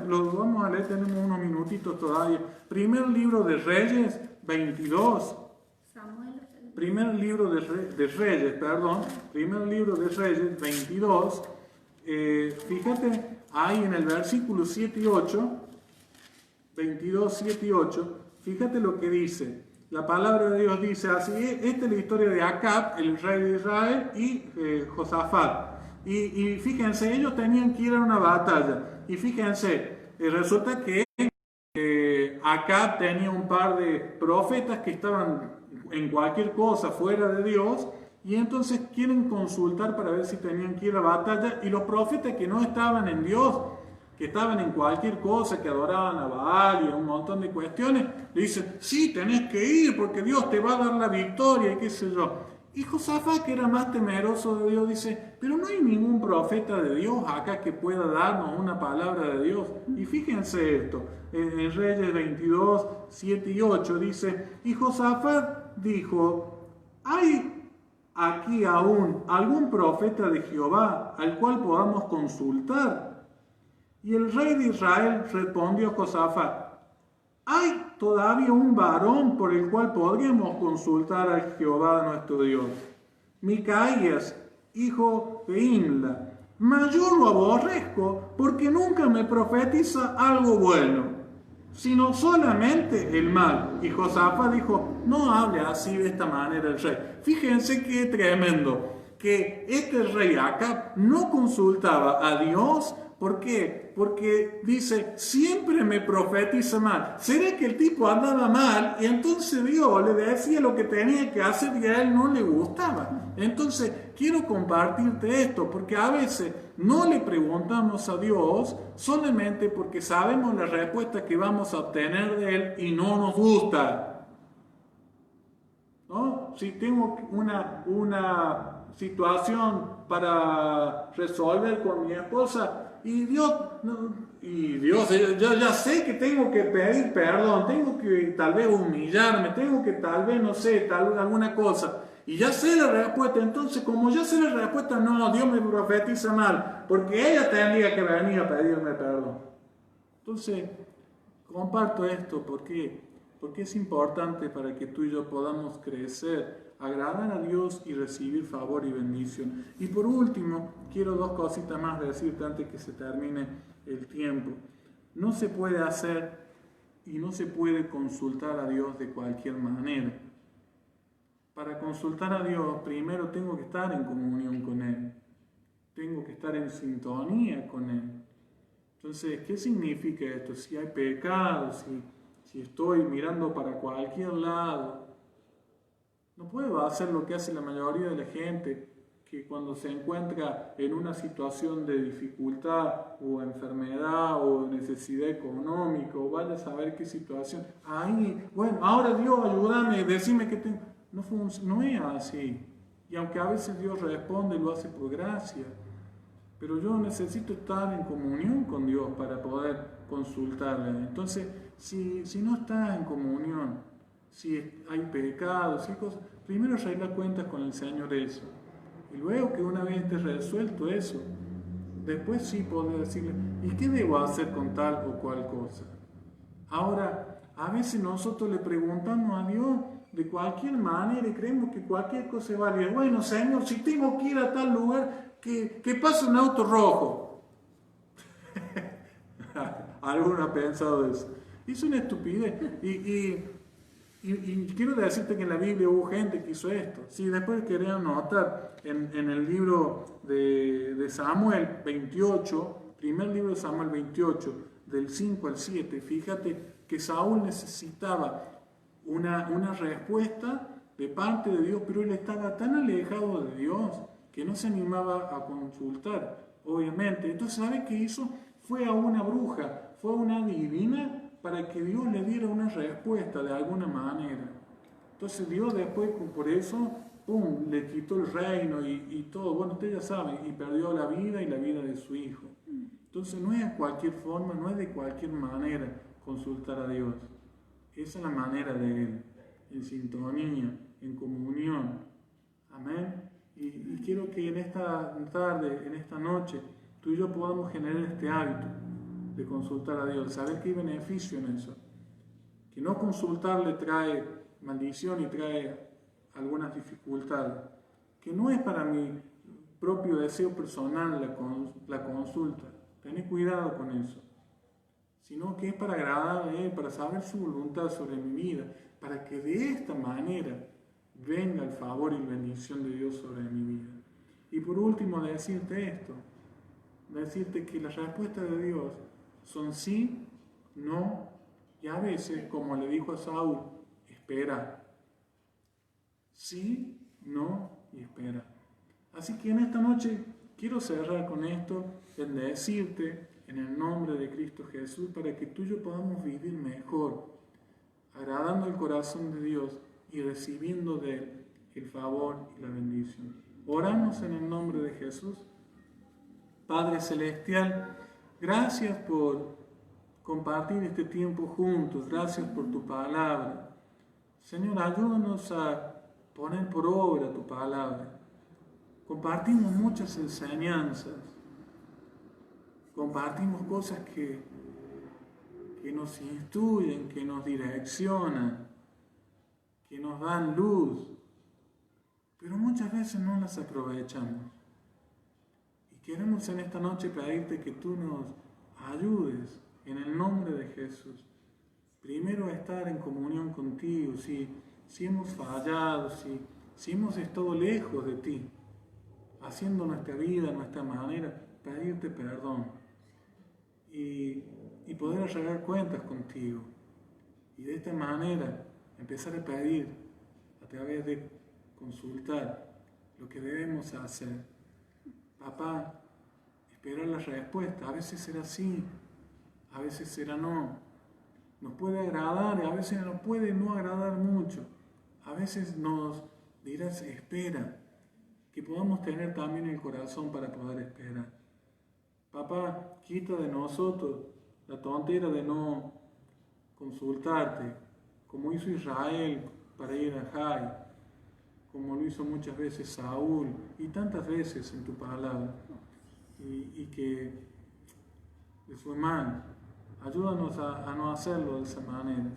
Lo vamos a leer, tenemos unos minutitos todavía. Primer libro de Reyes, 22. Primer libro de Reyes, 22. Fíjate ahí en el versículo 7 y 8, 22, 7 y 8, fíjate lo que dice. La palabra de Dios dice así, esta es la historia de Acab, el rey de Israel, y Josafat. Y fíjense, ellos tenían que ir a una batalla. Y fíjense, resulta que Acab tenía un par de profetas que estaban en cualquier cosa fuera de Dios, y entonces quieren consultar para ver si tenían que ir a la batalla, y los profetas que no estaban en Dios, que estaban en cualquier cosa, que adoraban a Baal y a un montón de cuestiones, le dicen, sí, tenés que ir porque Dios te va a dar la victoria y qué sé yo. Y Josafat, que era más temeroso de Dios, dice, pero no hay ningún profeta de Dios acá que pueda darnos una palabra de Dios. Y fíjense esto, en Reyes 22, 7 y 8 dice, y Josafat dijo, ¿hay aquí aún algún profeta de Jehová al cual podamos consultar? Y el rey de Israel respondió a Josafat, ¿hay todavía un varón por el cual podríamos consultar a Jehová nuestro Dios? Micaías, hijo de Imla, mas yo lo aborrezco porque nunca me profetiza algo bueno, sino solamente el mal. Y Josafat dijo, no hable así de esta manera el rey. Fíjense qué tremendo, que este rey Acab no consultaba a Dios ¿Por qué? Porque dice, siempre me profetiza mal. ¿Será que el tipo andaba mal? Y entonces Dios le decía lo que tenía que hacer y a él no le gustaba. Entonces, quiero compartirte esto, porque a veces no le preguntamos a Dios solamente porque sabemos la respuesta que vamos a obtener de Él y no nos gusta. ¿No? Si tengo una situación para resolver con mi esposa, y Dios, yo ya sé que tengo que pedir perdón, tengo que tal vez humillarme, tengo que tal vez, no sé, tal vez alguna cosa, y ya sé la respuesta. Entonces, como ya sé la respuesta, no, Dios me profetiza mal, porque ella tendría que venir a pedirme perdón. Entonces, comparto esto porque es importante para que tú y yo podamos crecer, agradar a Dios y recibir favor y bendición. Y por último, quiero dos cositas más decirte antes que se termine el tiempo. No se puede hacer y no se puede consultar a Dios de cualquier manera. Para consultar a Dios, primero tengo que estar en comunión con Él. Tengo que estar en sintonía con Él. Entonces, ¿qué significa esto? Si hay pecado, si estoy mirando para cualquier lado, no puedo hacer lo que hace la mayoría de la gente, que cuando se encuentra en una situación de dificultad o enfermedad o necesidad económica o vaya a saber qué situación, ahí, bueno, ahora Dios, ayúdame, decime que tengo. No es así. Y aunque a veces Dios responde, lo hace por gracia. Pero yo necesito estar en comunión con Dios para poder consultarle. Entonces, si no estás en comunión, si hay pecados, si hay cosas, primero arregla cuentas con el Señor eso. Y luego que una vez estés resuelto eso, después sí podés decirle, ¿y qué debo hacer con tal o cual cosa? Ahora, a veces nosotros le preguntamos a Dios de cualquier manera y creemos que cualquier cosa es válida. Bueno, Señor, si tengo que ir a tal lugar, que pase un auto rojo. Alguno ha pensado eso. Es una estupidez. Y quiero decirte que en la Biblia hubo gente que hizo esto. Si después querían notar en el libro de Samuel 28, primer libro de Samuel 28, del 5 al 7, fíjate que Saúl necesitaba una respuesta de parte de Dios, pero él estaba tan alejado de Dios que no se animaba a consultar, obviamente. Entonces, ¿sabe qué hizo? Fue a una bruja, fue a una adivina para que Dios le diera una respuesta de alguna manera. Entonces Dios después, por eso, le quitó el reino y todo. Bueno, ustedes ya saben, y perdió la vida y la vida de su hijo. Entonces no es de cualquier forma, no es de cualquier manera consultar a Dios. Esa es la manera de Él, en sintonía, en comunión. Amén. Y quiero que en esta tarde, en esta noche, tú y yo podamos generar este hábito de consultar a Dios, saber que hay beneficio en eso. Que no consultarle trae maldición y trae algunas dificultades. Que no es para mi propio deseo personal la consulta. Ten cuidado con eso. Sino que es para agradar a Él, para saber su voluntad sobre mi vida, para que de esta manera venga el favor y la bendición de Dios sobre mi vida. Y por último, decirte esto, decirte que las respuestas de Dios son sí, no, y a veces, como le dijo a Saúl, espera. Sí, no y espera. Así que en esta noche quiero cerrar con esto, bendecirte en el nombre de Cristo Jesús, para que tú y yo podamos vivir mejor, agradando el corazón de Dios y recibiendo de Él el favor y la bendición. Oramos en el nombre de Jesús. Padre Celestial, gracias por compartir este tiempo juntos, gracias por tu palabra. Señor, ayúdanos a poner por obra tu palabra. Compartimos muchas enseñanzas, compartimos cosas que nos instruyen, que nos direccionan, que nos dan luz, pero muchas veces no las aprovechamos. Y queremos en esta noche pedirte que tú nos ayudes en el nombre de Jesús. Primero a estar en comunión contigo, si hemos fallado, si hemos estado lejos de ti, haciendo nuestra vida, nuestra manera, pedirte perdón. y poder arreglar cuentas contigo. Y de esta manera empezar a pedir a través de consultar lo que debemos hacer. Papá, esperar la respuesta. A veces será sí, a veces será no. Nos puede agradar y a veces nos puede no agradar mucho. A veces nos dirás espera, que podamos tener también el corazón para poder esperar. Papá, quita de nosotros la tontera de no consultarte, como hizo Israel para ir a Jai, como lo hizo muchas veces Saúl y tantas veces en tu palabra, y que le fue mal. Ayúdanos a no hacerlo de esa manera.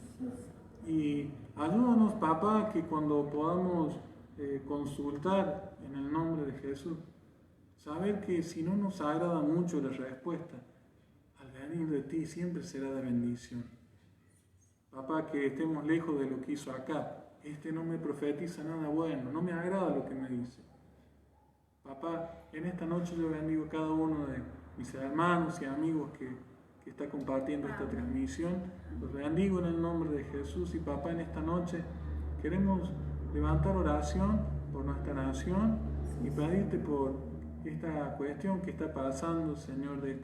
Y ayúdanos, papá, que cuando podamos consultar en el nombre de Jesús, saber que si no nos agrada mucho la respuesta, al venir de ti siempre será de bendición. Papá, que estemos lejos de lo que hizo acá. No me profetiza nada bueno, no me agrada lo que me dice. Papá, en esta noche yo bendigo a cada uno de mis hermanos y amigos que está compartiendo esta transmisión. Los bendigo en el nombre de Jesús. Y papá, en esta noche queremos levantar oración por nuestra nación y pedirte por esta cuestión que está pasando, Señor, de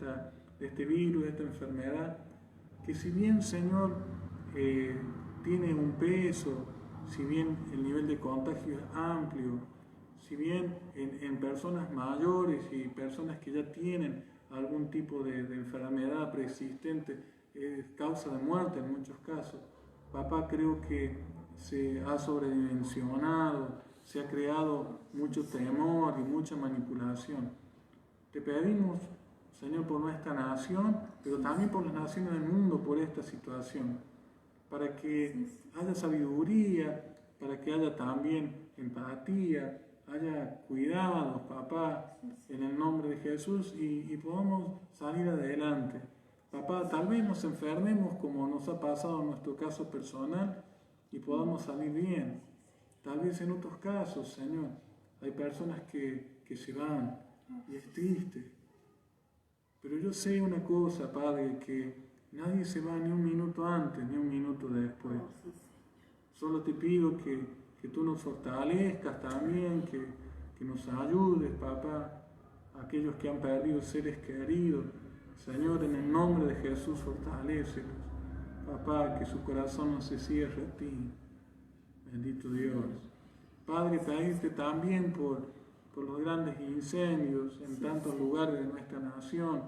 este virus, de esta enfermedad, que si bien, Señor, tiene un peso, si bien el nivel de contagio es amplio, si bien en personas mayores y personas que ya tienen algún tipo de enfermedad preexistente es causa de muerte en muchos casos, papá, creo que se ha sobredimensionado, se ha creado mucho temor y mucha manipulación. Te pedimos, Señor, por nuestra nación, pero también por las naciones del mundo, por esta situación, para que haya sabiduría, para que haya también empatía, haya cuidados, papá, en el nombre de Jesús, y podamos salir adelante. Papá, tal vez nos enfermemos como nos ha pasado en nuestro caso personal y podamos salir bien. Tal vez en otros casos, Señor, hay personas que se van y es triste. Pero yo sé una cosa, Padre, que nadie se va ni un minuto antes ni un minuto después. Solo te pido que tú nos fortalezcas también, que nos ayudes, papá, a aquellos que han perdido seres queridos. Señor, en el nombre de Jesús, fortalécelos. Papá, que su corazón no se cierre a ti. Bendito Dios. Padre, pedirte también por los grandes incendios en tantos lugares de nuestra nación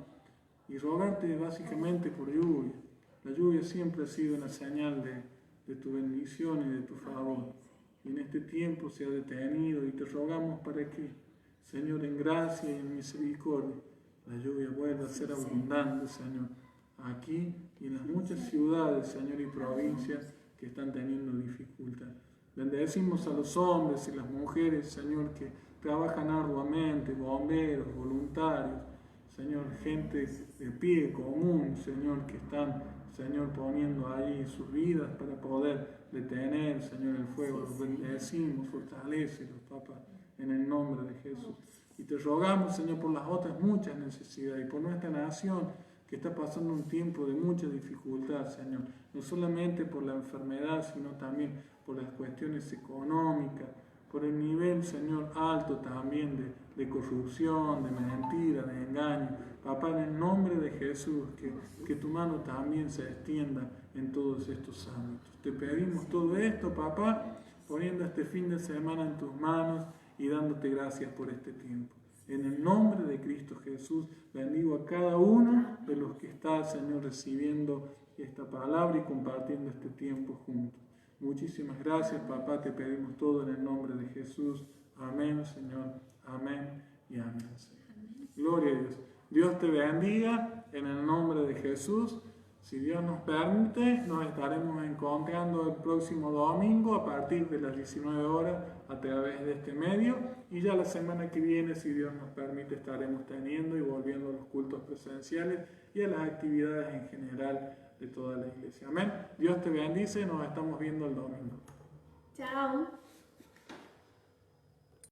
y rogarte básicamente por lluvia. La lluvia siempre ha sido una señal de tu bendición y de tu favor. Y en este tiempo se ha detenido y te rogamos para que, Señor, en gracia y en misericordia, la lluvia vuelva a ser abundante, Señor, aquí y en las muchas ciudades, Señor, y provincias que están teniendo dificultad. Bendecimos a los hombres y las mujeres, Señor, que trabajan arduamente, bomberos, voluntarios, Señor, gente de pie común, Señor, que están, Señor, poniendo ahí sus vidas para poder detener, Señor, el fuego. Los bendecimos, fortalécelos, papá, en el nombre de Jesús. Y te rogamos, Señor, por las otras muchas necesidades y por nuestra nación que está pasando un tiempo de mucha dificultad, Señor. No solamente por la enfermedad, sino también por las cuestiones económicas, por el nivel, Señor, alto también de corrupción, de mentira, de engaño. Papá, en el nombre de Jesús, que tu mano también se extienda en todos estos ámbitos. Te pedimos todo esto, papá, poniendo este fin de semana en tus manos y dándote gracias por este tiempo. En el nombre de Cristo Jesús, bendigo a cada uno de los que está, Señor, recibiendo esta palabra y compartiendo este tiempo juntos. Muchísimas gracias, papá, te pedimos todo en el nombre de Jesús. Amén, Señor. Amén y amén, Señor. Gloria a Dios. Dios te bendiga en el nombre de Jesús. Si Dios nos permite, nos estaremos encontrando el próximo domingo a partir de las 19 horas a través de este medio. Y ya la semana que viene, si Dios nos permite, estaremos teniendo y volviendo a los cultos presenciales y a las actividades en general de toda la iglesia. Amén. Dios te bendice y nos estamos viendo el domingo. Chao.